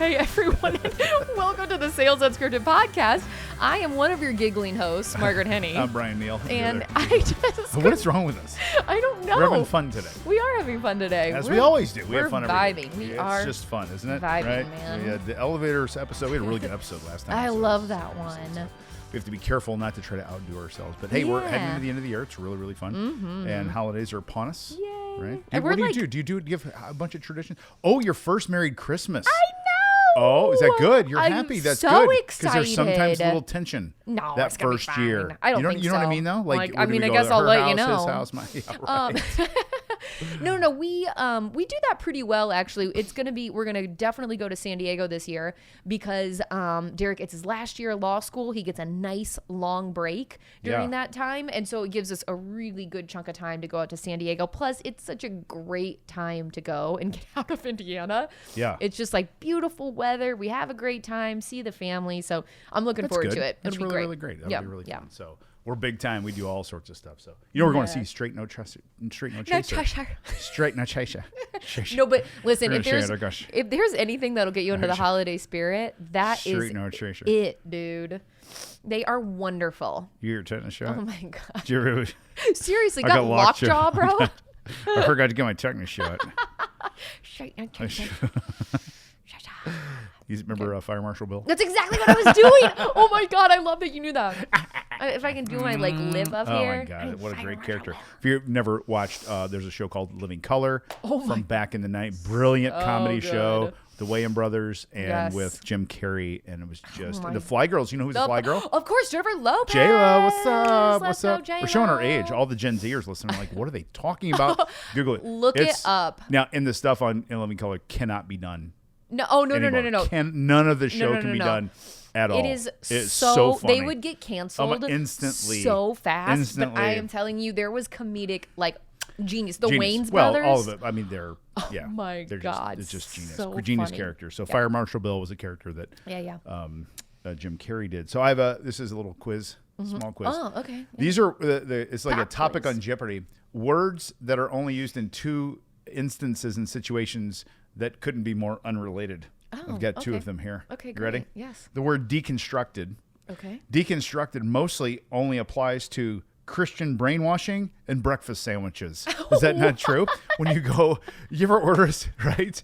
Hey, everyone, and welcome to the Sales Unscripted podcast. I am one of your giggling hosts, Margaret Henney. I'm Brian Neal. And I just... What is wrong with us? I don't know. We're having fun today. We are having fun today. As we always do. We have fun every vibing. day. We are It's just fun, isn't it? vibing, right? man. We had the elevators episode. We had a really good episode last time. I love that one. We have to be careful not to try to outdo ourselves. But hey, we're heading into the end of the year. It's really, really fun. Mm-hmm. And holidays are upon us. Yay. Right? And What do you do? Do you have a bunch of traditions? Oh, your first married Christmas. I know. Oh, is that good? You're I'm happy. That's so good. excited. Because there's sometimes a little tension. No, that it's gonna be first fine. year. I don't think You know so. what I mean, though? Like, I do mean, we I go guess to I'll her let you house, know. His house, my, right. No, we do that pretty well, actually. We're gonna definitely go to San Diego this year because Derek, it's his last year of law school. He gets a nice long break during that time, and so it gives us a really good chunk of time to go out to San Diego. Plus, it's such a great time to go and get out of Indiana. Yeah, it's just like beautiful weather. We have a great time, see the family. So I'm looking forward to it. That's It'll be really, great. really great. That'll be really yeah. fun. So we're big time. We do all sorts of stuff. So we're going to see Straight No Chaser. Straight No Chaser. Straight No Chaser. No, but listen, We're if gonna there's anything that'll get you into the holiday spirit, that is Straight No Chaser. it, dude. They are wonderful. You your tetanus shot? Oh my god. Did you really? Seriously, I got got lockjaw, bro. I forgot to get my tetanus shot. Straight No Chaser. You remember Fire Marshal Bill? That's exactly what I was doing. Oh my god, I love that you knew that. If I can do my live up here. Oh my god, what a great character! If you've never watched, there's a show called Living Color from back in the night. Brilliant comedy show. The Wayans brothers and with Jim Carrey, and it was just the Fly Girls. You know who's the Fly Girl? Of course, Jennifer Lopez. J-Lo, what's up? Let's go, J-Lo. We're showing our age. All the Gen Zers listening, like, what are they talking about? Google it. Look it up. Now, and the stuff on In Living Color cannot be done. No, no. None of the show can be done at all. It's so funny. They would get canceled instantly, so fast. Instantly. But I am telling you, there was comedic genius. The Genius. Wayans brothers. All of it. I mean, they're my they're god, it's just genius. so Genius funny. character. So Fire Marshal Bill was a character that Jim Carrey did. So I have this is a little quiz, small quiz. Oh, okay. These are it's like Pop a topic quiz. on Jeopardy. Words that are only used in two instances and situations that couldn't be more unrelated. I've got two of them here. Okay, you great. ready? Yes. The word deconstructed. Okay. Deconstructed mostly only applies to Christian brainwashing and breakfast sandwiches. Is that not true? When you ever order, right?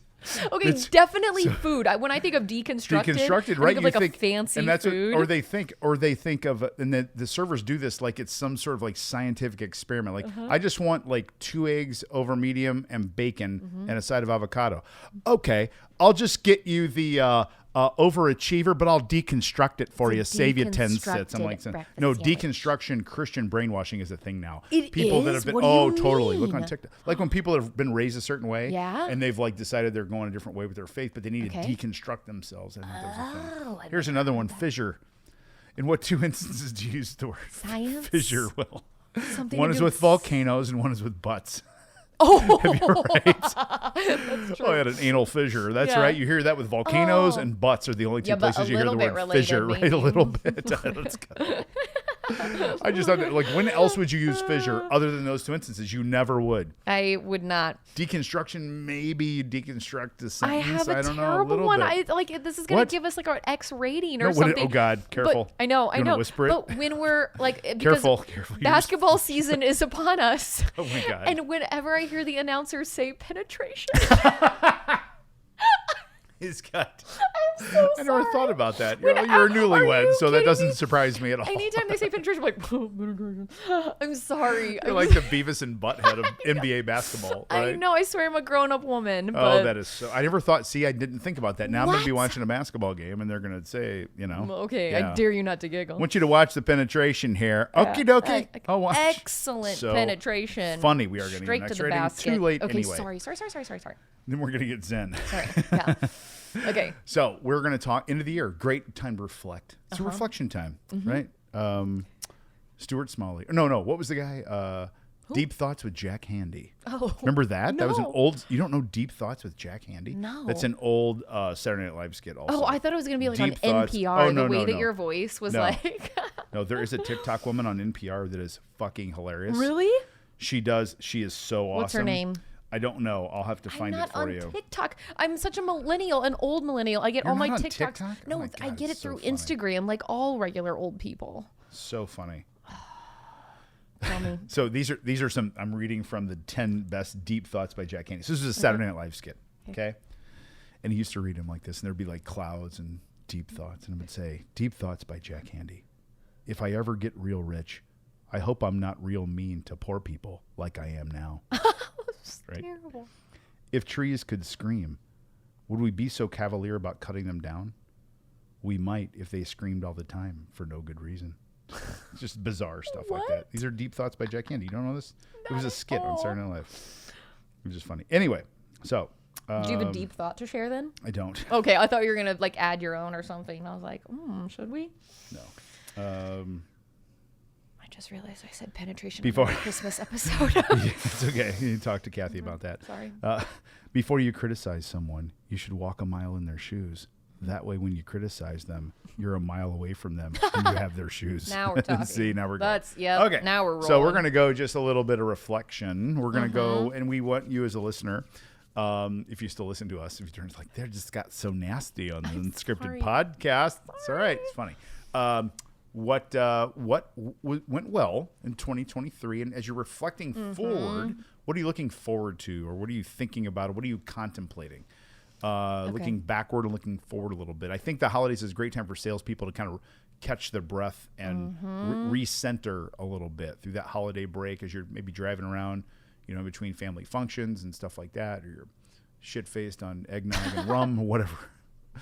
Okay, definitely food. When I think of deconstructed, right? I think of a fancy and that's food. Or they think of, and the servers do this like it's some sort of scientific experiment. Like I just want 2 eggs over medium and bacon and a side of avocado. Okay, I'll just get you the overachiever, but I'll deconstruct it for you, save you 10 cents. I'm like, no, deconstruction, Christian brainwashing is a thing now. People that have been, totally. Look on TikTok. Like when people have been raised a certain way, and they've decided they're going a different way with their faith, but they need to deconstruct themselves. I think there's a thing. Here's another one, fissure. In what 2 instances do you use the word Science? fissure? Well, Something one to is do with volcanoes and one is with butts. Oh, Have you right? That's true. Oh, I had an anal fissure. That's right. You hear that with volcanoes and butts are the only two places you hear the word fissure. Right, a little bit. Let's go. I just thought that, when else would you use fissure other than those 2 instances? You never would. I would not. Deconstruction, maybe you deconstruct the sentence. I have a don't terrible know, a one. bit. This is going to give us an X rating or no, something. Oh God, careful. But I know. You wanna whisper it? But when we're careful. Basketball season is upon us. Oh my God. And whenever I hear the announcers say penetration. He's got. I'm so I never thought about that. You're a Are newlywed, you so that kidding doesn't me? surprise me at all. Anytime they say penetration, I'm like, oh, penetration. I'm sorry. You're like the Beavis and Butthead of NBA basketball, right? I know. I swear I'm a grown-up woman. But Oh, that is so. I never thought. See, I didn't think about that. Now I'm going to be watching a basketball game, and they're going to say, Okay, yeah. I dare you not to giggle. I want you to watch the penetration here. Okie dokie. I'll watch. Excellent penetration. Funny. We are getting straight an to X the rating. basket. Too late okay, anyway. Sorry. Then we're going to get zen. Sorry. Yeah. Okay. So we're going to talk end of the year. Great time to reflect. It's a reflection time, right? Stuart Smalley. No. What was the guy? Deep Thoughts with Jack Handey. Oh, remember that? No. That was an old. You don't know Deep Thoughts with Jack Handey? No. That's an old Saturday Night Live skit. Also. Oh, I thought it was going to be Deep on Thoughts. NPR. Oh, no, the way no, that no. your voice was No. like. No, there is a TikTok woman on NPR that is fucking hilarious. Really? She does. She is so awesome. What's her name? I don't know. I'll have to I'm find not it for on you. TikTok. I'm such a millennial, an old millennial. I get all You're my not on TikToks. TikTok? Oh No, my I God, get it it's so through funny. Instagram, like all regular old people. So funny. Tell me. So these are some. I'm reading from the 10 best deep thoughts by Jack Handy. So this is a Saturday Night Live skit. Okay. And he used to read them like this, and there'd be like clouds and deep thoughts, and it would say, "Deep thoughts by Jack Handy. If I ever get real rich, I hope I'm not real mean to poor people like I am now." Right? Terrible. If trees could scream, would we be so cavalier about cutting them down? We might if they screamed all the time for no good reason. It's just bizarre stuff like that. These are deep thoughts by Jack Handy. You don't know this? It was a skit on Saturday Night Live. It was just funny. Anyway, so. Do you have a deep thought to share then? I don't. Okay, I thought you were going to like add your own or something. I was like, should we? No. I just realized I said penetration Before on the Christmas episode. It's okay. You talk to Kathy about that. Sorry. Before you criticize someone, you should walk a mile in their shoes. That way, when you criticize them, you're a mile away from them and you have their shoes. Now we're talking. See, now we're going. That's, yep. Okay. Now we're rolling. So we're going to go just a little bit of reflection. We're going to go, and we want you as a listener, if you still listen to us, if you turn like, they just got so nasty on the unscripted podcast. It's all right. It's funny. What went well in 2023, and as you're reflecting forward, what are you looking forward to, or what are you thinking about, or what are you contemplating? Looking backward and looking forward a little bit. I think the holidays is a great time for salespeople to kind of catch their breath and recenter a little bit through that holiday break as you're maybe driving around, between family functions and stuff like that, or you're shit-faced on eggnog and rum or whatever.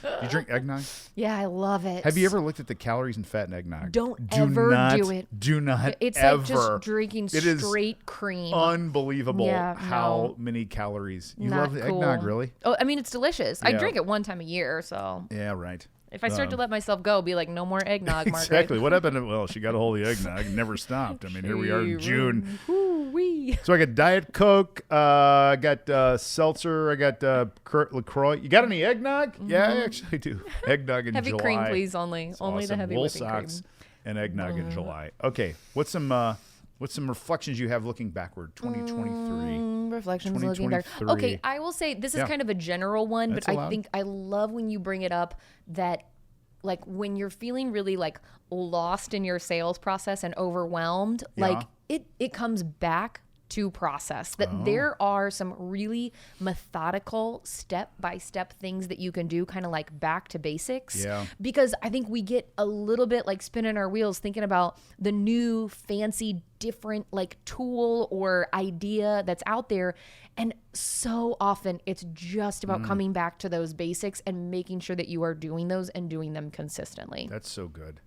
Do you drink eggnog? Yeah, I love it. Have you ever looked at the calories in fat in eggnog? Do not do it. Do not It's ever. like just drinking It is straight cream. Unbelievable how no. many calories. You Not love the cool. eggnog, really? Oh, I mean, it's delicious. I Yeah. drink it one time a year, so Yeah, right. if I start to let myself go, be like, no more eggnog, Margaret. Exactly. What happened? Well, she got a hold of the eggnog and never stopped. I mean, here we are in June. Woo-wee. So I got Diet Coke. I got seltzer. I got LaCroix. You got any eggnog? Yeah, I actually do. Eggnog in Heavy July. cream, please, only. It's Only the awesome. heavy Wool whipping socks cream. and eggnog in July. Okay. What's some reflections you have looking backward? 2023. Reflections looking back. 2023. Okay, I will say this is kind of a general one, That's but I allowed. think I love when you bring it up that like when you're feeling really like lost in your sales process and overwhelmed, like it comes back to process that there are some really methodical step-by-step things that you can do kind of like back to basics. Yeah. Because I think we get a little bit like spinning our wheels thinking about the new fancy different like tool or idea that's out there. And so often it's just about coming back to those basics and making sure that you are doing those and doing them consistently. That's so good.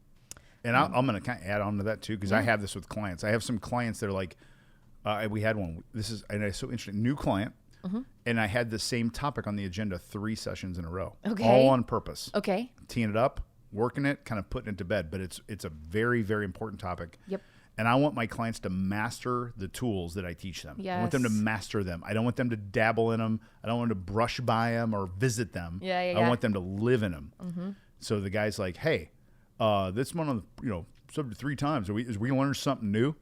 And I'm going to kind of add on to that too, because I have this with clients. I have some clients that are like, we had one. And it's so interesting. New client, and I had the same topic on the agenda 3 sessions in a row. Okay. All on purpose. Okay. Teeing it up, working it, kind of putting it to bed. But it's a very, very important topic. Yep. And I want my clients to master the tools that I teach them. I want them to Yes. master them. I don't want them to dabble in them. I don't want them to brush by them or visit them. I want them to live in them. So the guy's like, hey, this one on the, subject 3 times. Is we learn something new?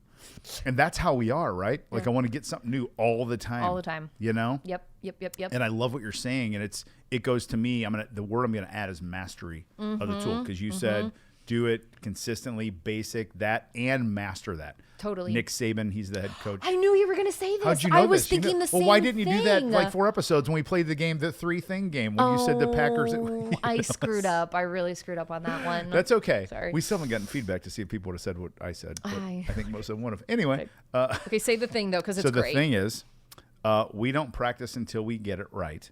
And that's how we are, right? Like I want to get something new all the time. All the time. Yep. Yep. And I love what you're saying, and it goes to me. The word I'm gonna add is mastery of the tool, because you said do it consistently, basic that, and master that. Totally. Nick Saban, he's the head coach. I knew you were going to say this. How'd you know I was this? You thinking know- the same Well, why didn't you do that thing. like 4 episodes when we played the game, the 3 thing game, when you said the Packers? I screwed up. I really screwed up on that one. That's okay. Sorry. We still haven't gotten feedback to see if people would have said what I said. But I I think most of them would have. Anyway. Okay, say the thing though, because it's So the great. thing is, we don't practice until we get it right.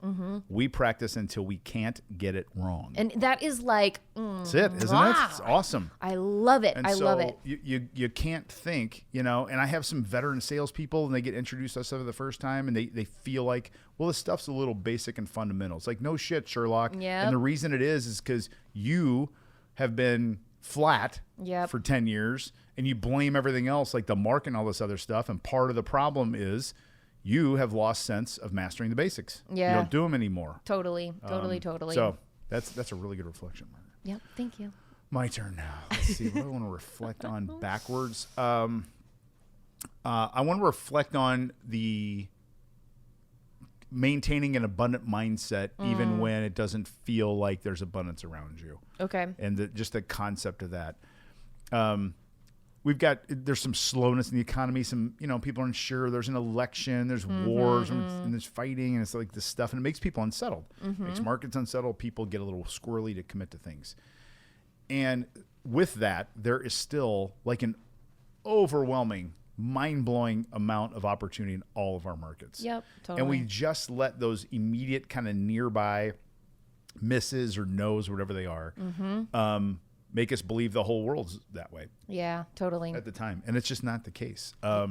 We practice until we can't get it wrong. And that is like, That's it, isn't it? It's awesome. I love it. And I so love it. You can't think, and I have some veteran salespeople, and they get introduced to us for the first time, and they feel like, well, this stuff's a little basic and fundamental. It's like, no shit, Sherlock. Yep. And the reason it is because you have been flat Yep. for 10 years, and you blame everything else, like the market and all this other stuff. And part of the problem is you have lost sense of mastering the basics. Yeah. You don't do them anymore. Totally. So that's a really good reflection. Yep. Thank you. My turn now. Let's see. What do I want to reflect on backwards? I want to reflect on the maintaining an abundant mindset even when it doesn't feel like there's abundance around you. Okay. And just the concept of that. There's some slowness in the economy. Some, people are unsure. There's an election. There's wars and there's fighting, and it's like this stuff, and it makes people unsettled. Makes markets unsettled. People get a little squirrely to commit to things. And with that, there is still like an overwhelming, mind-blowing amount of opportunity in all of our markets. Yep, totally. And we just let those immediate kind of nearby misses or no's, or whatever they are, make us believe the whole world's that way. Yeah, totally. At the time. And it's just not the case. I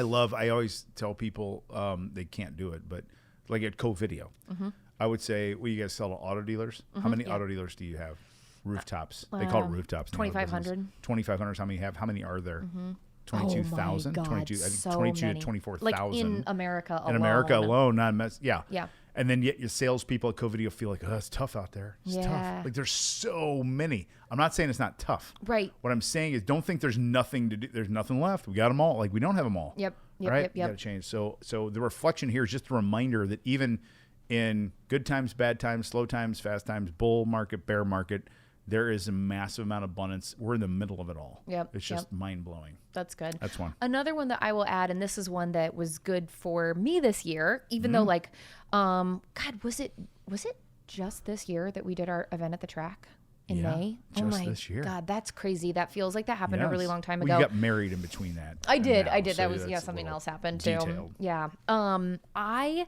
always tell people they can't do it, but like at Co-Video, I would say, well, you guys sell to auto dealers. How many auto dealers do you have? Rooftops. They call it rooftops. 2,500. 2,500 is how many you have. How many are there? 22,000? Oh my God, 22, I think so 22 many. to 24,000. Like in America alone. In America alone, not mess. Yeah. Yeah. And then yet your salespeople at Co-Video feel like, oh, it's tough out there. It's Yeah. tough. Like there's so many. I'm not saying it's not tough. Right. What I'm saying is don't think there's nothing to do. There's nothing left. We got them all. Like we don't have them all. Yep. Right? You got to change. So the reflection here is just a reminder that even in good times, bad times, slow times, fast times, bull market, bear market, there is a massive amount of abundance. We're in the middle of it all. Yep. It's just mind-blowing. That's good. That's one. Another one that I will add, and this is one that was good for me this year, even though like, God, was it just this year that we did our event at the track in May? Just this year. God, that's crazy. That feels like that happened a really long time ago. Well, you got married in between that. I did. Now, That was, that's something a else happened detailed. too. Yeah. I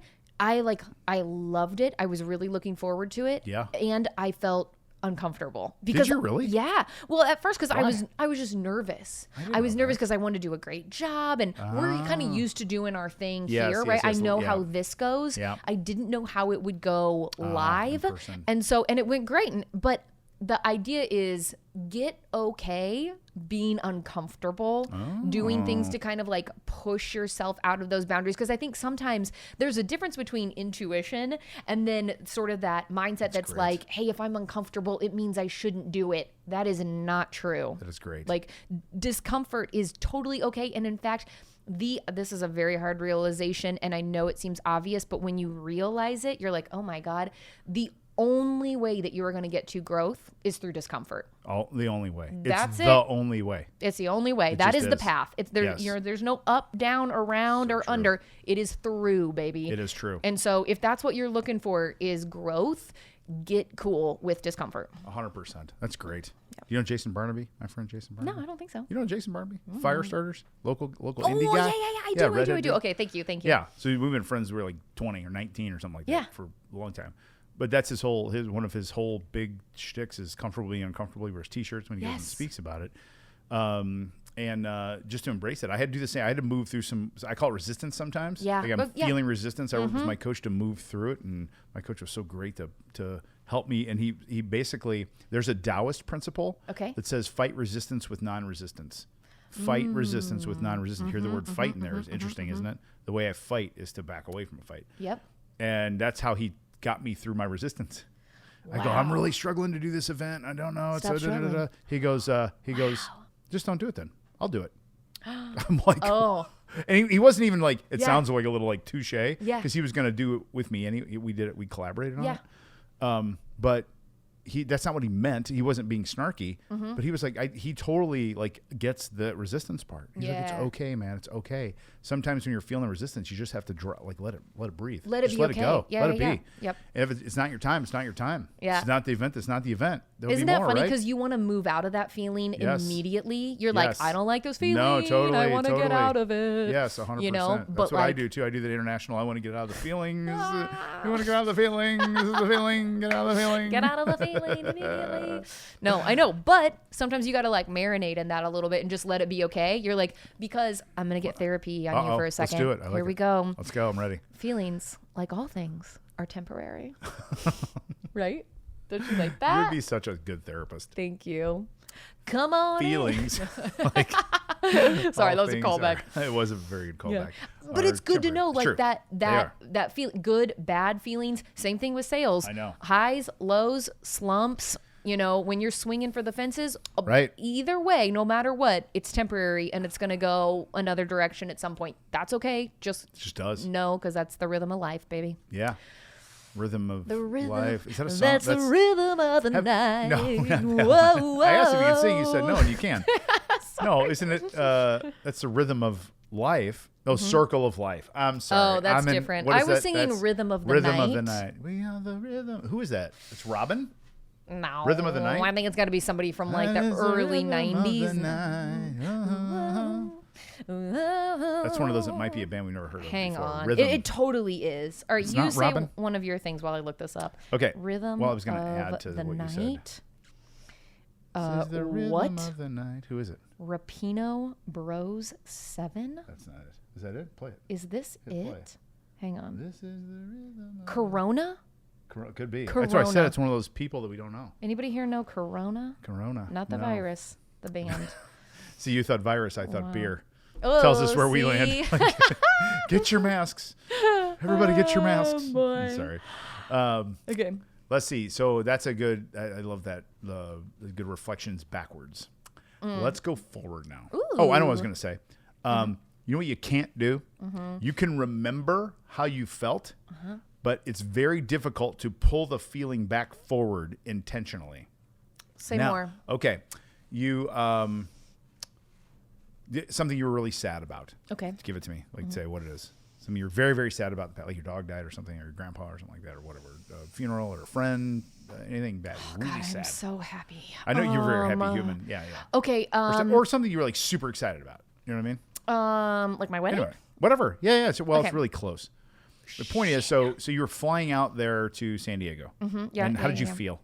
loved it. I was really looking forward to it. Yeah. And I felt uncomfortable because Did you really? Yeah. Well, at first because I was just nervous. I was nervous because I wanted to do a great job, and we're kind of used to doing our thing here, right? I know how this goes. Yeah. I didn't know how it would go live, in person. and it went great. But the idea is get okay being uncomfortable, doing things to kind of like push yourself out of those boundaries. Because I think sometimes there's a difference between intuition and then sort of that mindset that's great. like, hey, if I'm uncomfortable, it means I shouldn't do it. That is not true. That is great. Like discomfort is totally okay. And in fact, this is a very hard realization, and I know it seems obvious, but when you realize it, you're like, oh my God, the only way that you are going to get to growth is through discomfort. The only way. That's it's it. the only way. It's the only way. It That just is the is. path. It's there. Yes. There's no up, down, around, or true. under. It is through, baby. It is true. And so, if that's what you're looking for, is growth, get cool with discomfort. 100%. That's great. You know Jason Barnaby, my friend Jason Barnaby? No, I don't think so. You know Jason Barnaby? Fire starters, local Oh, indie yeah, guy. I do. redhead dude. Okay, thank you. Yeah, so we've been friends. We were like 20 or 19 or something like that Yeah. for a long time. But that's one of his whole big shticks is comfortably, uncomfortably. He wears T-shirts when he goes and speaks about it. And just to embrace it, I had to do the same. I had to move through I call it resistance sometimes. Yeah. Like I'm But, yeah. feeling resistance. I worked with my coach to move through it, and my coach was so great to help me. And he basically, there's a Taoist principle that says fight resistance with non-resistance. Fight resistance with non-resistance. Hear the word fight in there is interesting, isn't it? The way I fight is to back away from a fight. Yep. And that's how he got me through my resistance. I go, I'm really struggling to do this event. I don't know. Stop struggling. He goes, just don't do it then. I'll do it. I'm like, Oh. And he wasn't even like, it Yeah. sounds like a little like touche. Yeah. Because he was going to do it with me, and we did it. We collaborated on Yeah. it. But that's not what he meant. He wasn't being snarky, but he was like, he totally like gets the resistance part. He's like, it's okay, man. It's okay. Sometimes when you're feeling resistance, you just have to let it breathe. Let it just be let okay. it go. Yeah, let it yeah, be. Yep. And if it's not your time, it's not your time. Yeah. It's not the event. It's not the event. There'll Isn't be that more, funny? right? Because you want to move out of that feeling Yes. immediately. You're Yes. like, I don't like those feelings. No, totally. I want to get totally. out of it. Yes, 100%. You know, That's but what I like, do too. I do the international. I want to get out of the feelings. You want to get out of the feelings. This is the feeling. Get out of the feeling. Get out of the feeling immediately. No, I know. But sometimes you got to like marinate in that a little bit and just let it be okay. You're like, because I'm going to get therapy on you for a second. Let's do it. I like Here we it. go. Let's go. I'm ready. Feelings, like all things, are temporary. Right? Don't you like You that? would be such a good therapist. Thank you. Come on. in. Feelings. Like, Sorry, all that was a things callback. It was a very good callback. But it's good to know, like True. that feel good, bad feelings. Same thing with sales. I know. Highs, lows, slumps. when you're swinging for the fences, Right. either way, no matter what, it's temporary and it's going to go another direction at some point. That's okay. It just does. No, because that's the rhythm of life, baby. Yeah. Rhythm of The rhythm. life. Is that a song? That's the rhythm of the night. No, not that Whoa, one. I asked if you can sing. You whoa. said no, and you can. No, isn't it? That's the rhythm of life. No, circle of life. I'm sorry. Oh, that's different. What is I was that? singing That's Rhythm of the Rhythm Night. of the night. We are the rhythm. Who is that? It's Robin. No. Rhythm of the Night? I think it's got to be somebody from like the That is early rhythm of the 90s. night. That's one of those that might be a band we've never heard of Hang before. on. Rhythm. It totally is. All right, It's you not say Robin? one of your things while I look this up. Okay. Rhythm Well, I was going to of add to the what night. you said. This is the rhythm what? of the night. Who is it? Rapino Bros 7? That's not it. Is that it? Play it. Is this Hit play. it? Hang on. This is the rhythm. Corona? Could be. That's why I said Corona. it's one of those people that we don't know. Anybody here know Corona? Corona. Not the No. virus, the band. See, you thought virus. I thought Wow. beer. Oh, Tells us where we see? land. Get your masks. Everybody get your masks. Oh, boy. I'm sorry. Okay. Let's see. So that's a good, I love that. The good reflections backwards. Let's go forward now. Oh, I know what I was going to say. You know what you can't do? You can remember how you felt, but it's very difficult to pull the feeling back forward intentionally. Say Now- more. Okay. You, something you were really sad about. Okay. Give it to me. Like say what it is. Something you're very, very sad about, like your dog died or something, or your grandpa or something like that, or whatever. A funeral or a friend, anything bad. Really God, sad. I'm so happy. I know you're a very happy human. Yeah, yeah. Okay. Or something you were like super excited about. You know what I mean? Like my wedding? Anyway, whatever. Yeah, yeah. So, well, Okay. it's really close. The point is, so you were flying out there to San Diego. Yeah, And how yeah, did you yeah. feel?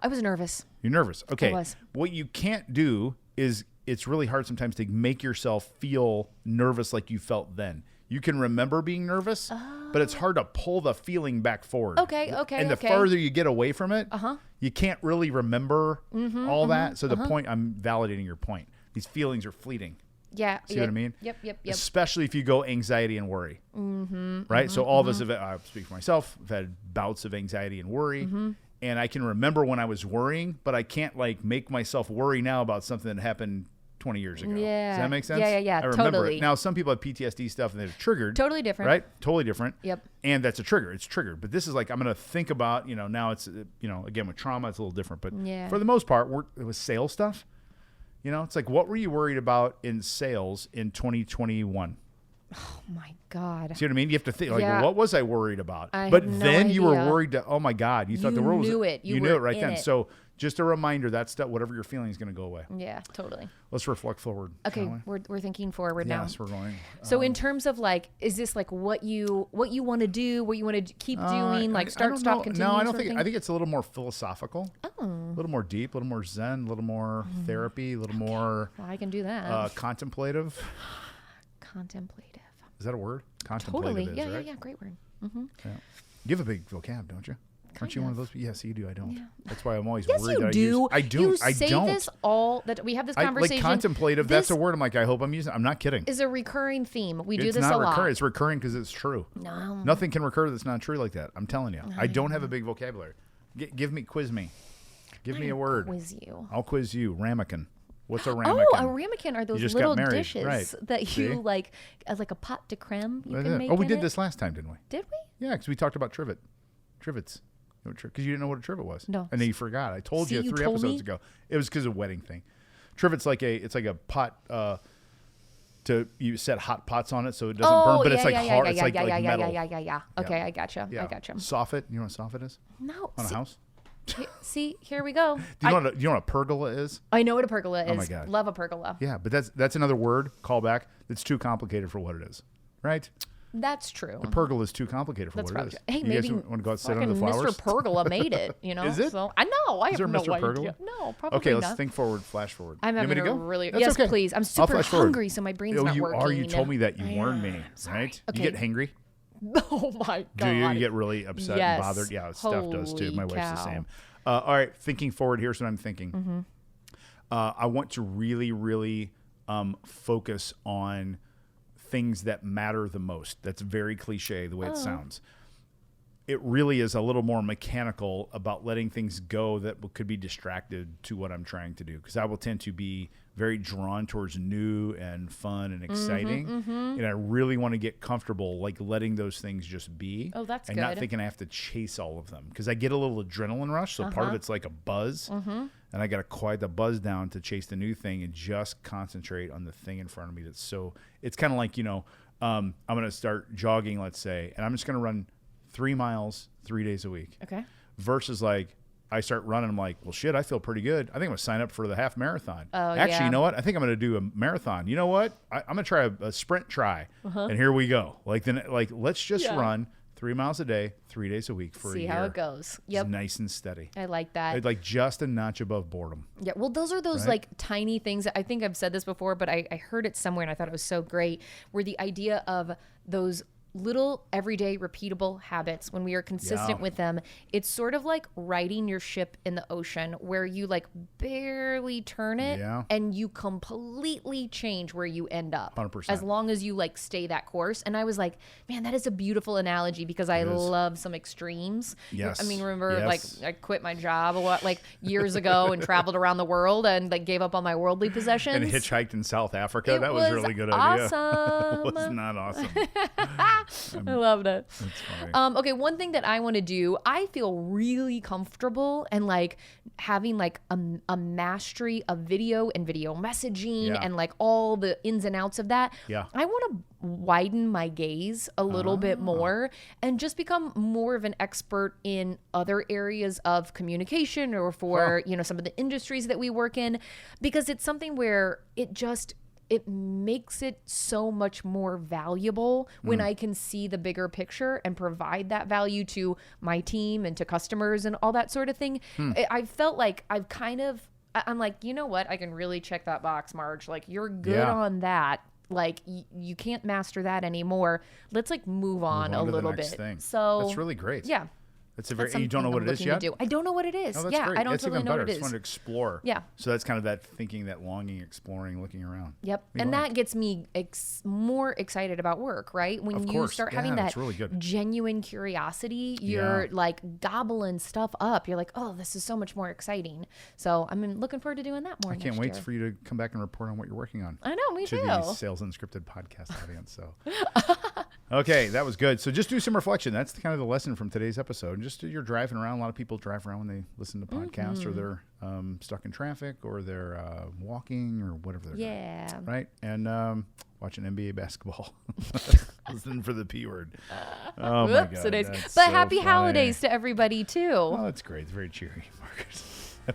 I was nervous. You're nervous. Okay. was. What you can't do is it's really hard sometimes to make yourself feel nervous like you felt then. You can remember being nervous, but it's hard to pull the feeling back forward. Okay. And the farther you get away from it, you can't really remember all that. So the point, I'm validating your point. These feelings are fleeting. Yeah. See what I mean? Yep. Especially if you go anxiety and worry. Right? So all of us have, I speak for myself, have had bouts of anxiety and worry. And I can remember when I was worrying, but I can't like make myself worry now about something that happened 20 years ago. Yeah. Does that make sense? Yeah, I remember totally. it. Now, some people have PTSD stuff and they're triggered. Totally different. Right? Totally different. Yep. And that's a trigger. It's triggered. But this is like, I'm going to think about, now it's, again, with trauma, it's a little different. But Yeah. for the most part, it was sales stuff. It's like, what were you worried about in sales in 2021? Oh my God. See what I mean? You have to think, like, Yeah. what was I worried about? I But had no then you were idea. worried to, oh my God, you thought the You world was. knew it. You knew were it right in then. it. So just a reminder, that stuff, whatever you're feeling is going to go away. Yeah, totally. Let's reflect forward. Okay, shall we? we're thinking forward now. Yes, we're going. So in terms of like, is this like what you want to do, what you want to keep doing, like I start, don't stop, know. continue? No, I don't sort of think. thing? I think it's a little more philosophical. Oh, A little more deep, a little more zen, a little more therapy, a little more well, I can do that. contemplative. Contemplative. Is that a word? Contemplative Totally. is, Yeah, right? yeah. Great word. Yeah. You have a big vocab, don't you? Aren't you one of those? Yes, you do. I don't. Yeah. That's why I'm always Yes, worried you that I do. use. I do. You I say don't. this all that we have this conversation. Like contemplative. This That's a word. I'm like, I hope I'm using. I'm not kidding. is a recurring theme. We do It's this not a lot. recurring. It's recurring because it's true. No. Nothing can recur that's not true like that. I'm telling you. I don't have a big vocabulary. Quiz me. Give me a word. Quiz you. I'll quiz you. Ramekin. What's a ramekin? Oh, a ramekin are those just got little married, dishes right. that See? you like, as like a pot de creme. You Right can there. make. Oh, we in did it. this last time, didn't we? Did we? Yeah, because we talked about trivets. Because you didn't know what a trivet was. No. And then you forgot. I told See, you you 3 told episodes me? ago. It was because of wedding thing. Trivet's like a pot you set hot pots on it so it doesn't burn, but it's like hard. It's like metal. Yeah. Okay, I gotcha. Yeah. I gotcha. Soffit. You know what soffit is? No. On a house? See, here we go. Do you know what a pergola is? I know what a pergola is. Oh my God. Love a pergola. Yeah, but that's another word, callback, that's too complicated for what it is. Right? That's true. Pergola is too complicated for That's what it is. probably. Hey, you maybe guys want to go out and sit under the fucking flowers? Mr. Pergola made it. You know. Is it? So I know. I Is have there a no Mr. idea. Pergola? No, probably Okay, let's not. think forward, flash forward. I'm You want me having to a go? really. That's Yes, okay. please. I'm I'll super flash forward. hungry, so my brain's Oh, not you working. are. You told me that. You I warned am. me, Sorry. right? Okay. You get hangry? Oh my God. Do you get really upset Yes. and bothered? Yeah, Steph does too. Holy My wife's the cow. same. All right, thinking forward, here's what I'm thinking. I want to really, really focus on things that matter the most. That's very cliche, the way it sounds. it really is a little more mechanical about letting things go that could be distracted to what I'm trying to do. Because I will tend to be very drawn towards new and fun and exciting. And I really want to get comfortable, like letting those things just be. Oh, that's and good. not thinking I have to chase all of them. Because I get a little adrenaline rush. So part of it's like a buzz. And I got to quiet the buzz down to chase the new thing and just concentrate on the thing in front of me. It's kind of like, I'm going to start jogging, let's say, and I'm just going to run 3 miles 3 days a week. Okay. Versus like I start running, I'm like, well, shit, I feel pretty good. I think I'm going to sign up for the half marathon. Oh, Actually, yeah. you know what? I think I'm going to do a marathon. You know what? I'm going to try a sprint try. And here we go. Let's just run 3 miles a day, 3 days a week for a year. See how it goes. Yep. It's nice and steady. I like that. Like just a notch above boredom. Yeah, well, those are those like tiny things. I think I've said this before, but I heard it somewhere and I thought it was so great, where the idea of those little everyday repeatable habits, when we are consistent with them, it's sort of like riding your ship in the ocean, where you like barely turn it and you completely change where you end up 100%. as long as you like stay that course. And I was like, man, that is a beautiful analogy, because I love some extremes. Yes. I mean, remember like I quit my job years ago and traveled around the world and like gave up on my worldly possessions And hitchhiked in South Africa. It That was a really good awesome. idea. It was not awesome. I loved it. That's funny. Okay, one thing that I want to do, I feel really comfortable and like having like a mastery of video and video messaging and like all the ins and outs of that. Yeah. I want to widen my gaze a little bit more and just become more of an expert in other areas of communication or for, some of the industries that we work in, because it's something where it makes it so much more valuable when I can see the bigger picture and provide that value to my team and to customers and all that sort of thing. I felt like I'm like, you know what? I can really check that box, Marge. Like, you're good on that. Like, you can't master that anymore. Let's like move on a little bit. Thing. So that's really great. Yeah. You don't know what it is yet? I don't know what it is. Oh, that's yeah, great. I don't That's totally even know better. what it It's is. fun to explore. Yeah. So that's kind of that thinking, that longing, exploring, looking around. Yep. And that gets me more excited about work, right? When you start having that really good. genuine curiosity, you're like gobbling stuff up. You're like, oh, this is so much more exciting. So I'm looking forward to doing that more. I can't wait for you to come back and report on what you're working on. I know, me to too. the Sales Unscripted podcast audience. So, okay, that was good. So just do some reflection. That's kind of the lesson from today's episode. Just you're driving around. A lot of people drive around when they listen to podcasts, or they're stuck in traffic, or they're walking, or whatever they're doing. Right? And watching NBA basketball. Listening for the P word. Oh, my God. It is. That's But so happy funny. holidays to everybody, too. Oh, that's great. It's very cheery, Margaret.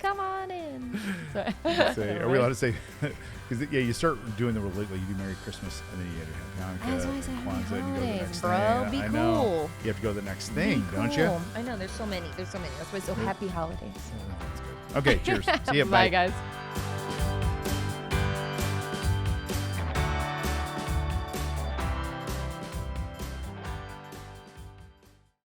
Come on in. Sorry. Are we allowed to say? Because you start doing the religion. You do Merry Christmas, and then you have That's Hanukkah, why I say happy Kwanzaa, and you go to the holidays, next bro. thing. Be I cool. know. You have to go to the next thing, don't you? I know. There's so many. That's why it's so happy holidays. Okay, cheers. See you. Bye, guys.